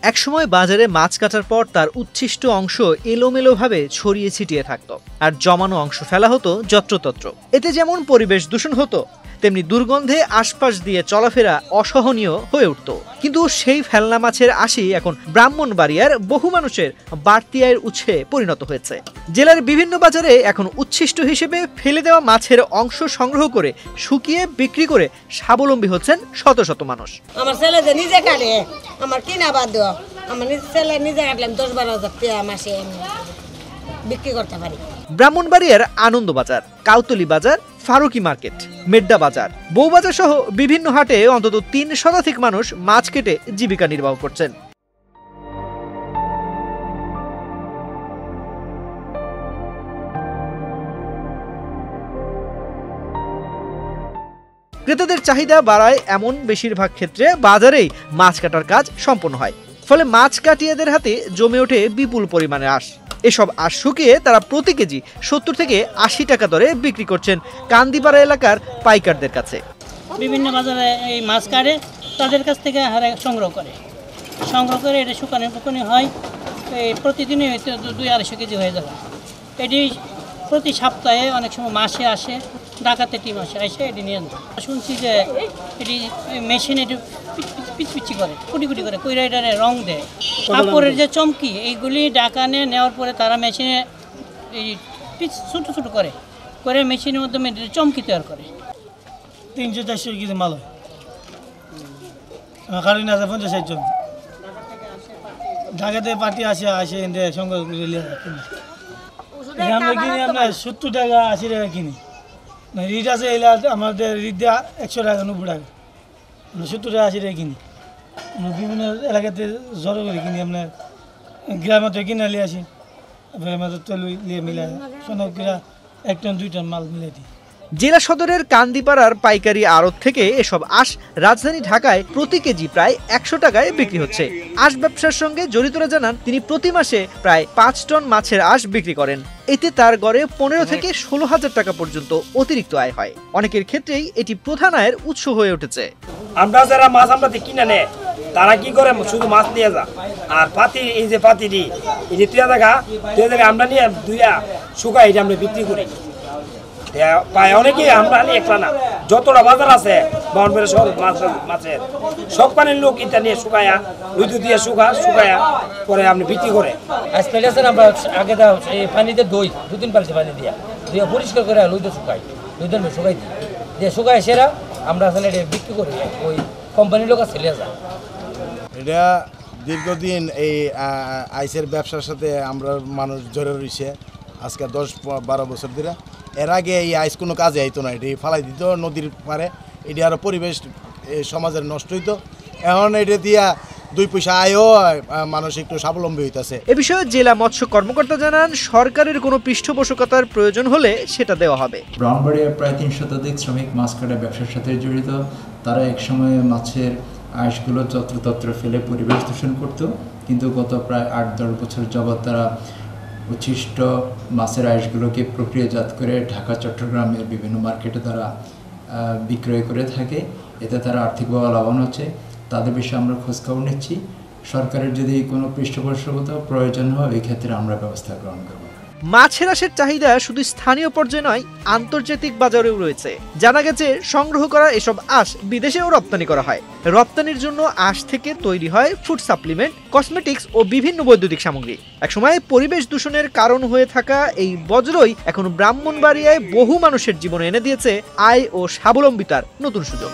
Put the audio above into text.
একসময় বাজারে মাছ কাটার পর তার উচ্ছিষ্ট অংশ এলোমেলোভাবে ছড়িয়ে ছিটিয়ে থাকতো, আর জমানো অংশ ফেলা হতো যত্রতত্র। এতে যেমন পরিবেশ দূষণ হতো, তেমনি দুর্গন্ধে আশপাশ দিয়ে চলাফেরা অসহনীয় হয়ে উঠত। কিন্তু সেই ফেলনা মাছের আশি এখন ব্রাহ্মণবাড়িয়ার বহু মানুষের বাড়তি আয়ের উৎসে পরিণত হয়েছে। জেলার বিভিন্ন বাজারে এখন উচ্ছিষ্ট হিসেবে ফেলে দেওয়া মাছের অংশ সংগ্রহ করে শুকিয়ে বিক্রি করে স্বাবলম্বী হচ্ছেন শত শত মানুষ। আমার ছেলে যে নিজে কাটে, আমার কিনা বাদ আমার ছেলে নিজে কাটলাম 10-12 হাজার মাসে বিক্রি করতে পারি। ব্রাহ্মণবাড়িয়ার আনন্দবাজার, কাউতলি বাজার, ফারুকি মার্কেট, মেড্ডা বাজার, বউবাজার সহ বিভিন্ন হাটে অন্তত 3 শতাধিক মানুষ মাছ কেটে জীবিকা নির্বাহ করছেন। ক্রেতাদের চাহিদা বাড়ায় এমন বেশিরভাগ ক্ষেত্রে বাজারেই মাছ কাটার কাজ সম্পন্ন হয়। ফলে মাছ কাটিয়াদের হাতে জমে ওঠে বিপুল পরিমাণে আঁশ। এসব আঁশ শুকিয়ে তারা প্রতি কেজি 70 থেকে 80 টাকা দরে বিক্রি করছেন কান্দিপাড়া এলাকার পাইকারদের কাছে। বিভিন্ন বাজারে এই মাছ কাটে তাদের কাছ থেকে সংগ্রহ করে এটা শুকানোর পক্ষণে হয়। প্রতিদিনই হয়তো 200-250 কেজি হয়ে যাবে। এটি প্রতি সপ্তাহে অনেক সময় মাসে আসে, ডাকাতে টিম আসে এটি নিয়ে যায়। শুনছি যে এটি মেশিনে পিচপিচি করে, কুটি করে কইরা এটারে রং দেয়। কাপড়ের যে চমকি এইগুলি ডাকানে নেওয়ার পরে তারা মেশিনে এই পিচ ছোটো করে মেশিনের মাধ্যমে চমকি তৈরি করে। 300-400 কেজি মাল হয়। কারণ আছে 50-60 জন ঢাকাতে পার্টি আসে সংগ্রহ করে আমরা কিনি আপনার 70 টাকা 80 টাকা কিনি। রিট আছে আমাদের রিট দেওয়া 100 টাকা 90 টাকা, 70 টাকা 80 টাকা কিনি। বিভিন্ন এলাকাতে জড়ো করে কিনি, আপনার গ্রামে কিনে নিয়ে আসি, আমাদের তেল নিয়ে মিলাই সোনাকিরা 1 টন 2 টন মাল মিলাই দিই। জেলা সদরের কান্দিপাড়ার পাইকারি আড়ত থেকে এসব আঁশ রাজধানী ঢাকায় প্রতি কেজি প্রায় 100 টাকায় বিক্রি হচ্ছে। আঁশ ব্যবসার সঙ্গে জড়িতরা জানান তিনি প্রতি মাসে প্রায় 5 টন মাছের আঁশ বিক্রি করেন। এতে তার গড়ে 15 থেকে 16 হাজার টাকা পর্যন্ত অতিরিক্ত আয় হয়। অনেকের ক্ষেত্রেই এটি প্রধান আয়ের উৎস হয়ে উঠেছে। আমরা যারা মাছ আমরা কিনে নেয় তারা কি করে শুধু মাছ নিয়ে যা, আর পাতি এই যে পাতিটি এই যে 3 টাকা আমরা নিয়ে দুইয়া শুকাই এটা আমরা বিক্রি করি। পায় অনেকে, আমরা একলা না, যতটা বাজার আছে বাউন্ডারি শহর মাছের সব পানির লোক এটা নিয়ে শুকায়া রুদু দিয়ে শুকায়া পরে আপনি বিক্রি করে। আজকাল আমরা আগে এই পানিতে দই 2-3 পাল্টি পানি দিয়ে পরিষ্কার করে লুইতে শুকাই দিয়ে শুকায় সেরা আমরা আসলে এটা বিক্রি করি। ওই কোম্পানির লোক চলে যায়। এটা দীর্ঘদিন এই আইসের ব্যবসার সাথে আমরা মানুষ জড়িয়ে রয়েছে আজকে 10-12 বছর ধরে। এর আগে এই আইস কোনো কাজে আইতো না, এটি ফালাই দিত নদীর পারে, এটি আরও পরিবেশ সমাজের নষ্ট হইতো। এখন এটা দিয়া 2 পয়সা আয়ও মানুষ একটু স্বাবলম্বী হইতেছে। এ বিষয়ে জেলা মৎস্য কর্মকর্তা জানান সরকারের কোনো পৃষ্ঠপোষকতার প্রয়োজন হলে সেটা দেওয়া হবে। ব্রাহ্মণবাড়িয়ার প্রায় 3 শতাধিক শ্রমিক মাছ কাটা ব্যবসার সাথে জড়িত। তারা একসময় মাছের আঁশগুলো যত্রতত্র ফেলে পরিবেশ দূষণ করত, কিন্তু গত প্রায় 8-10 বছর যাবৎ তারা উচ্ছিষ্ট মাছের আঁশগুলোকে প্রক্রিয়াজাত করে ঢাকা চট্টগ্রামের বিভিন্ন মার্কেটে তারা বিক্রয় করে থাকে। এতে তারা আর্থিকভাবে লাভবান হচ্ছে। তাদের বিষয়ে আমরা খোঁজখবর নিচ্ছি। সরকারের যদি কোনো পৃষ্ঠপোষকতা প্রয়োজন হয় এই ক্ষেত্রে আমরা ব্যবস্থা গ্রহণ করব। মাছের আঁশের চাহিদা শুধু স্থানীয় পর্যায়ে নয়, আন্তর্জাতিক বাজারেও রয়েছে। জানা গেছে সংগ্রহ করা এসব আঁশ বিদেশেও রপ্তানি করা হয়। রপ্তানির জন্য আঁশ থেকে তৈরি হয় ফুড সাপ্লিমেন্ট, কসমেটিক্স ও বিভিন্ন বৈদ্যুতিক সামগ্রী। একসময় পরিবেশ দূষণের কারণ হয়ে থাকা এই বজ্রই এখন ব্রাহ্মণবাড়িয়ায় বহু মানুষের জীবনে এনে দিয়েছে আয় ও স্বাবলম্বিতার নতুন সুযোগ।